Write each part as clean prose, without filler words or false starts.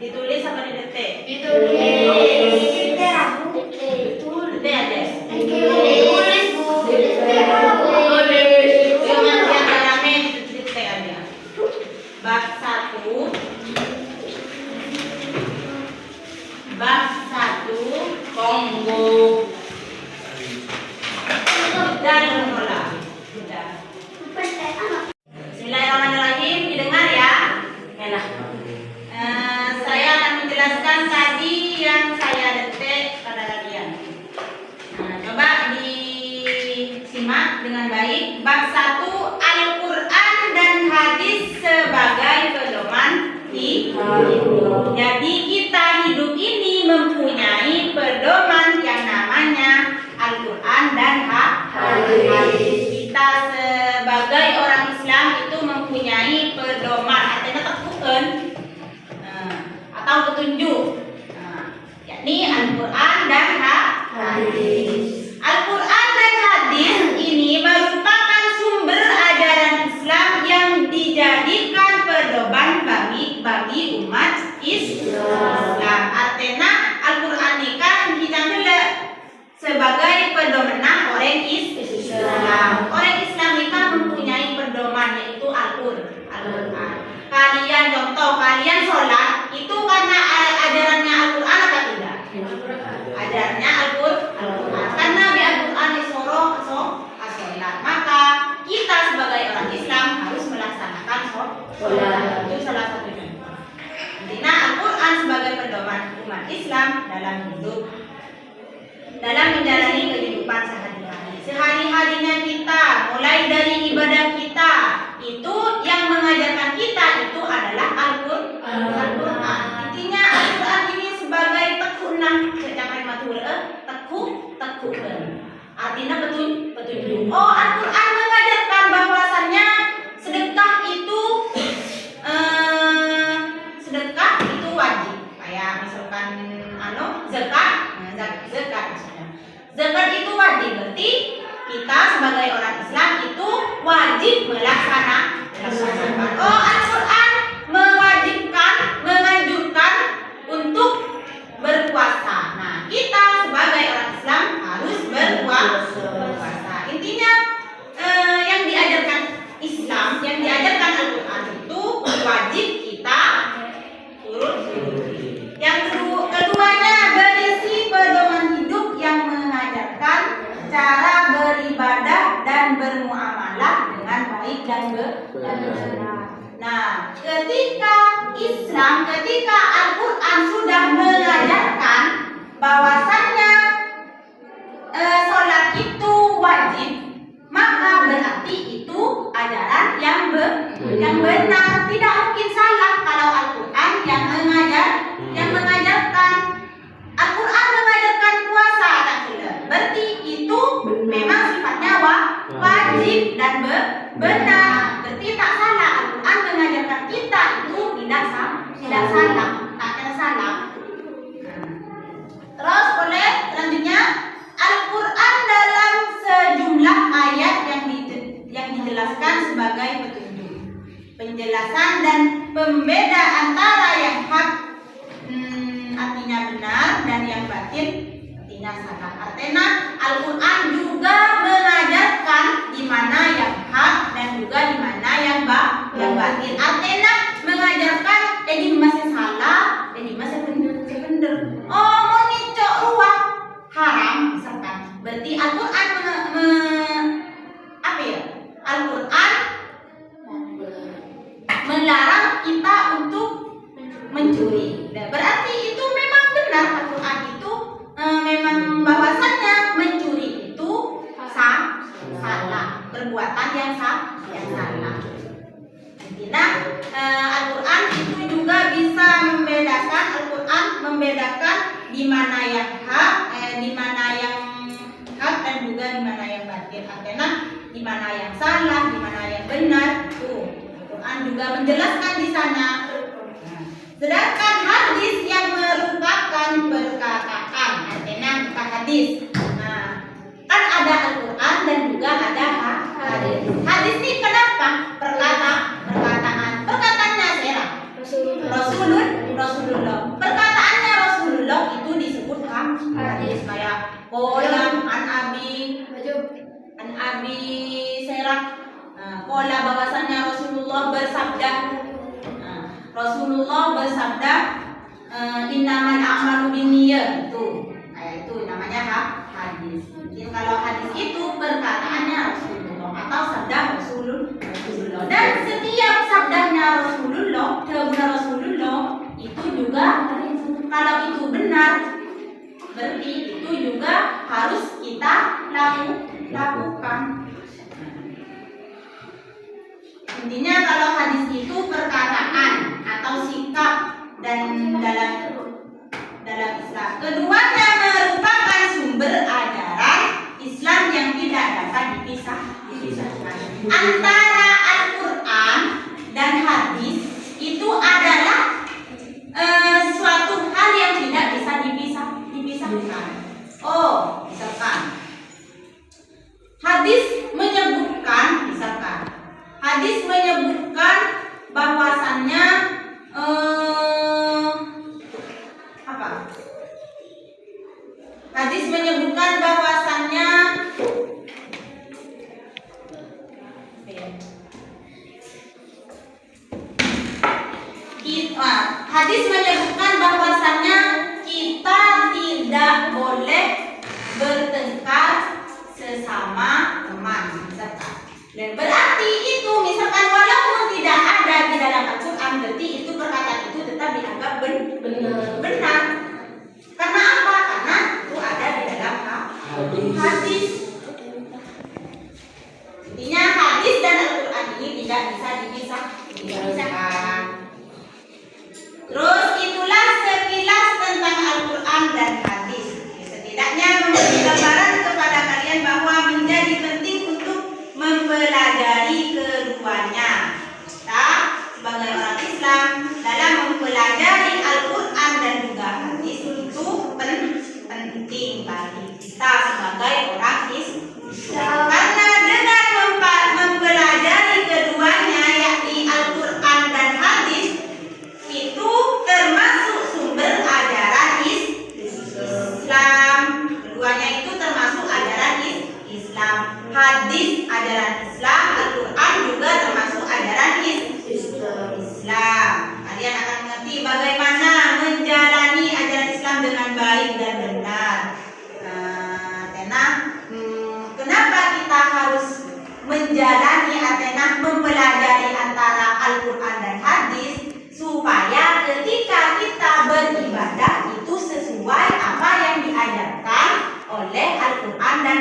Ditulis apa didetik? Ditulis. Detik aja. Ditulis, Bu. Cuma yang dalamnya didetik aja. Bab 1. Bab 1 Kongo. Dan menolak. Sudah. Bismillahirrahmanirrahim. Didengar ya? Enak. Saya akan menjelaskan tadi yang saya detik pada kalian. Coba disimak dengan baik. Bab 1 Al-Quran dan hadis sebagai pedoman hidup. Jadi kita hidup ini mempunyai pedoman yang namanya Al-Quran dan hadis. Kita sebagai orang Islam itu mempunyai pedoman, artinya tekukan atau petunjuk, yakni Al-Quran dan hadis. Al-Quran dan hadis ini merupakan sumber ajaran Islam yang dijadikan pedoman bagi umat Islam. Artinya Al-Quran ini kan kita sebagai pedoman orang Islam. Orang Islam ini kan mempunyai pedoman, yaitu Al-Quran. Kalian contoh, kalian sholat itu karena ajarannya Al-Quran apa tidak? Ajarannya Al-Quran. Karena di Al-Quran disuruh sholat, maka kita sebagai orang Islam harus melaksanakan sholat. Itu salah satunya. Intinya Al-Quran sebagai pedoman umat Islam dalam hidup, dalam menjalani kehidupan sehari-hari. Sehari-harinya kita, mulai dari ibadah kita, itu yang mengajarkan kita itu adalah Al-Quran. Intinya Al-Quran ini sebagai tekunan, tekukan. Artinya petunjuk. Oh, Al-Quran mengajarkan bahwasannya sedekah itu wajib. Kayak misalkan zakat misalnya. Zakat itu wajib, berarti kita sebagai orang Islam itu wajib melaksanakan. Oh, Al-Quran mewajibkan, menganjurkan untuk berpuasa. Nah, kita sebagai orang Islam harus berpuasa. Intinya yang diajarkan Islam, yang diajarkan Al-Quran itu wajib kita turut. Yang keduanya berisi pedoman hidup yang mengajarkan cara beribadah dan bermuamalah dengan baik dan benar. Nah, ketika Al-Quran sudah mengajarkan bahwasannya sholat itu wajib, maka berarti itu ajaran yang benar. Tidak mungkin salah kalau Al-Quran yang mengajarkan. Al-Quran mengajarkan puasa, berarti itu memang sifatnya wajib dan benar. Berarti tak salah. Al-Quran mengajarkan kita itu tidak salah, tak ada salah. Terus boleh selanjutnya Al-Quran dalam sejumlah ayat yang dijelaskan sebagai petunjuk, penjelasan dan pembeda antara yang hak artinya benar dan yang batin artinya salah. Artinya Al-Quran juga mengajarkan di mana yang hak dan juga di mana yang batin. Artinya mengajarkan di masa salah dan di masa benar. Oh, mau ngicok ruang haram misalkan. Berarti Al-Quran Al-Quran melarang kita untuk mencuri. Berarti itu memang benar, Al-Quran itu memang bahwasannya mencuri itu salah, perbuatan yang salah. Intinya Al-Quran itu juga bisa membedakan di mana yang hak, dan juga di mana yang batil. Artinya di mana yang salah, di mana yang benar. Tuh, Al-Quran juga menjelaskan di sana. Sedangkan hadis yang merupakan perkataan, artinya hadis. Nah, kan ada Al-Quran dan juga ada hadis. Hadis ini kenapa? Perkataan. Perkataannya siapa? Rasulullah. Qala an Abi Serak. Qala bahwasannya Rasulullah bersabda. Rasulullah bersabda, innamal a'malu binniyat. Itu namanya hadis. Mungkin kalau hadis itu perkataannya Rasulullah atau sabda Rasulullah. Dan setiap sabdanya Rasulullah, itu juga kalau itu benar, berarti itu juga harus kita lakukan. Intinya kalau hadis itu perkataan atau sikap dan dalam Islam. Keduanya merupakan sumber ajaran Islam yang tidak dapat dipisahkan. Antara Al-Quran dan hadis itu adalah suatu hal yang tidak bisa dipisahkan. Misalkan hadis menyebutkan bahwasannya hadis menyebutkan bahwasannya kita tidak boleh bertengkar sesama teman, misalkan. Dan berarti itu misalkan walaupun tidak ada di dalam Al-Quran, berarti itu perkataan itu tetap dianggap benar. Karena apa? Karena itu ada di dalam hadis. Intinya hadis dan Al-Quran ini tidak bisa dipisahkan. Terus itulah sekilas tentang Al-Quran dan hadis. Setidaknya memberi gambaran kepada kalian bahwa menjadi penting untuk mempelajari keduanya. Kita sebagai orang Islam dalam mempelajari Al-Quran dan juga hadis itu penting bagi kita sebagai orang Islam. Karena dengan mempelajari keduanya, yakni Al-Quran dan hadis, itu termasuk sumber ajaran Islam. Keduanya itu termasuk ajaran Islam. Hadis ajaran Islam, Al-Quran juga termasuk ajaran Islam. Kalian akan mengerti bagaimana menjalani ajaran Islam dengan baik dan benar. Kenapa kita harus menjalani mempelajari antara Al-Quran dan hadis, supaya ketika kita beribadah itu sesuai apa yang diajarkan oleh Al-Quran dan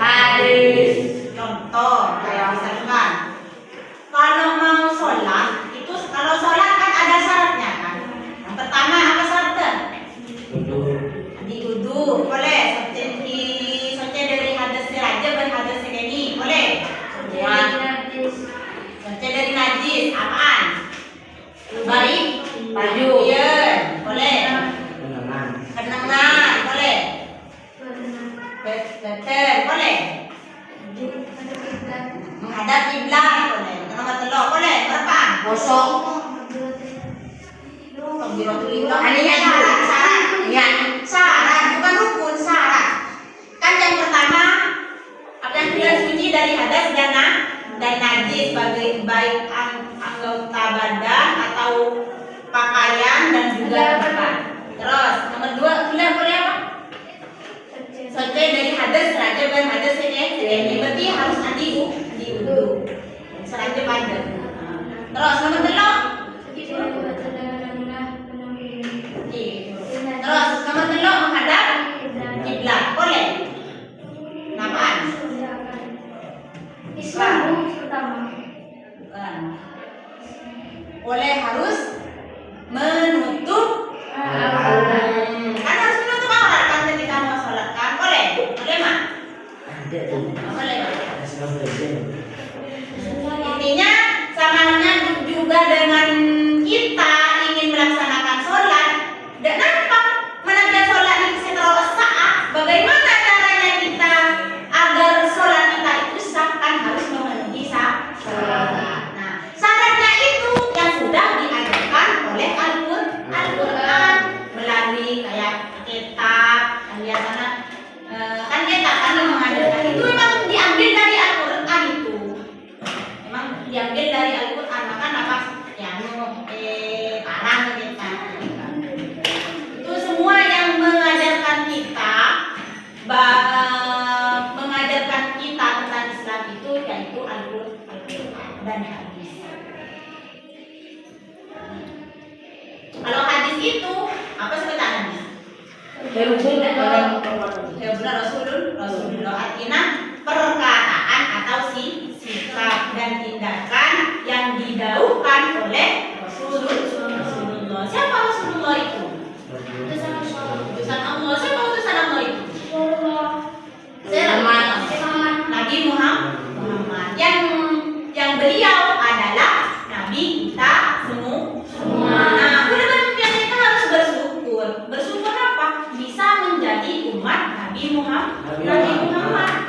hadis. Contoh, kayak misalkan kalau mau sholat itu, kalau sholat kan ada syaratnya kan. Yang pertama apa syaratnya? Wudu. Boleh. Soce dari hadas raja berhadas segini. Boleh. Soce dari najis. Apaan? Baik. Baju. Iya. Boleh. Kenangan. Boleh. Betul. Boleh. Menghadap kiblat. Herbuna Rasulullah artinya perkataan atau sikap dan tindakan yang didahulukan oleh Rasulullah. Siapa Rasulullah itu? Utusan Allah. Siapa utusan Allah itu? Nabi Muhammad. Yang beliau adalah Nabi kita semua. Nah, kemudian kita harus bersyukur. Bersyukur apa? Bisa menjadi umat Nabi Muhammad.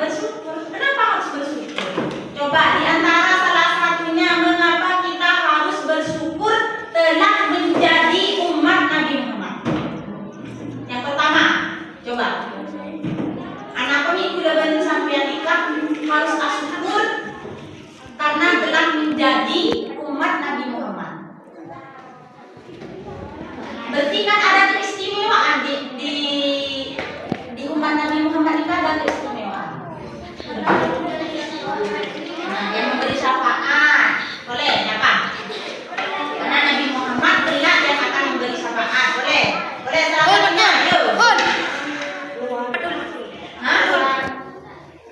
Bersyukur. Kenapa harus bersyukur? Coba di antara salah satunya mengapa kita harus bersyukur telah menjadi umat Nabi Muhammad. Yang pertama, coba. Anak pemiku dan sampean nikah harus bersyukur karena telah menjadi umat Nabi Muhammad. Berarti kan ada keistimewaan di umat Nabi Muhammad itu ada keistimewaan. Nah, yang memberi syafaat boleh apa? Karena Nabi Muhammad kelak yang akan memberi syafaat boleh salah satunya. Ayo. Hah?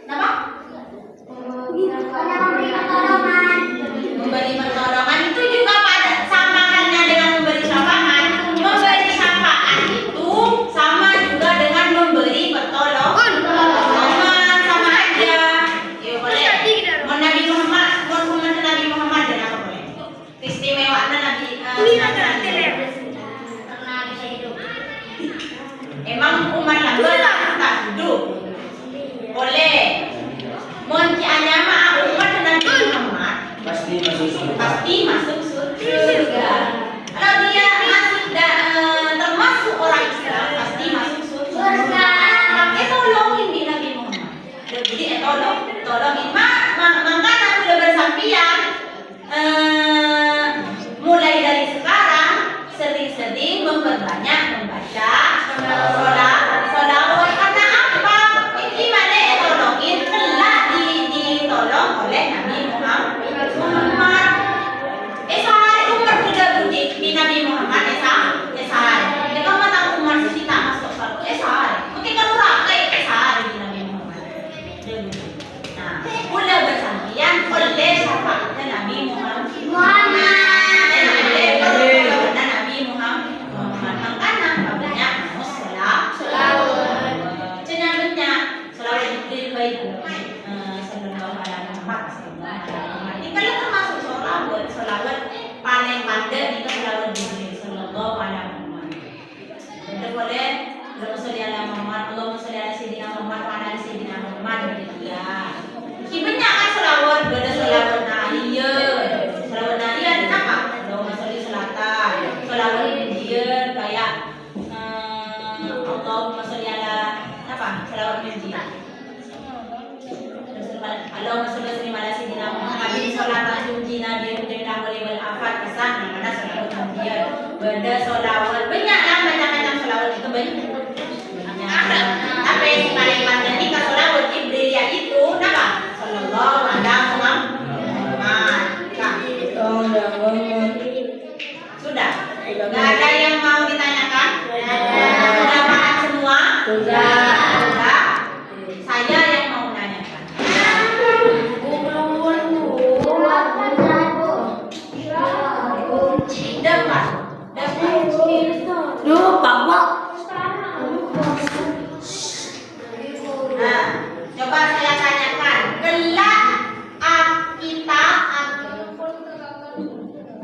Kenapa? Memberi pertolongan itu juga sama halnya dengan memberi syafaat. Memberi syafaat itu sama juga dengan memberi pertolongan, sama aja. Ya boleh. Nabi Muhammad dan apa boleh? Keistimewaan Nabi karena bisa hidup. Emang umat lama tak hidup. Boleh. Mon kianyama umat Nabi Muhammad pasti masuk surga. Kalau dia masuk termasuk orang Islam pasti masuk surga. Tolongin di Nabi Muhammad. Jadi tolongin maka aku udah bersampian mulai dari sekarang sering-sering memperbanyak membaca sholawat karena apa? Gimana tolongin telah ditolong oleh Nabi Muhammad. Sahari umat sudah budi di Nabi Muhammad sahari. Jika mata umat kita masuk surga sahari. Mungkin kalau rakyat sahari di Nabi Muhammad. Nah, pula bersampian oleh syafaatnya Nabi Muhammad. Nabi Muhammad makanya banyak selawat. Cenanya selawat Jibril baik sallallahu alaihi wasallam. Ini kalau termasuk selawat paling pandai itu selawat Jibril sallallahu alaihi wasallam. Kita boleh Allahumma sholli ala Muhammad, Allahumma sholli ala sayyidina Muhammad wa ala sayyidina Muhammad ya. Banyak kan selawat, ada selawat nahiyya. Selawat nahiyya apa? Allahumma sholli salatan. Selawat dia kayak Allahumma sholli ala apa? Selawat dia. Allahumma sholli ala sayyidina Muhammad salatan tunjina bi wal afat kesan mana selawat dia. Beda selawat banyaklah macam-macam selawat itu banyak. Tapi paling pandai ni kalau selawat Jibril itu apa? Sallallahu alaihi wasallam. Sudah. Enggak ada yang mau ditanyakan? Sudah paham semua? Sudah. Saya yang mau menanyakan. Nah, coba saya tanyakan.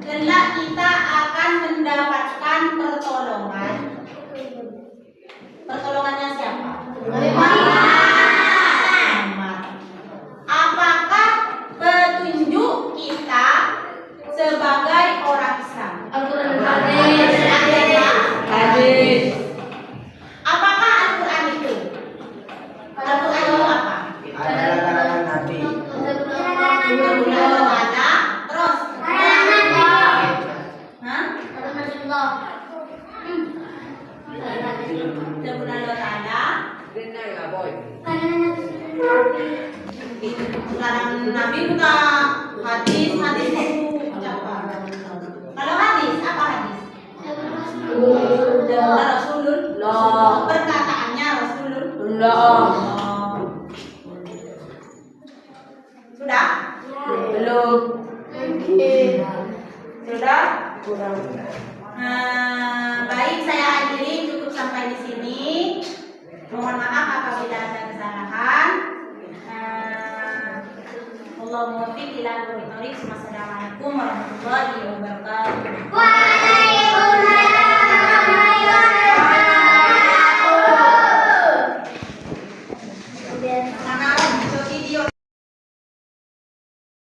Kelak kita akan mendapatkan pertolongan. Pertolongannya siapa? Apakah petunjuk kita sebagai orang Islam? Hadis. Apakah Al-Quran itu? Al-Quran itu apa? Adalah karangan Nabi. Terus. Sekarang Nabi buka hadis itu apa? Kalau hadis apa hadis? Rasulullah. Perkataannya Rasulullah. Sudah? Belum. Sudah? Baik, saya akhiri cukup sampai di sini. Mohon maaf apabila ada kesalahan. Allahumma waffiq ila aqwamit thoriq. Wassalamualaikum warahmatullahi wabarakatuh.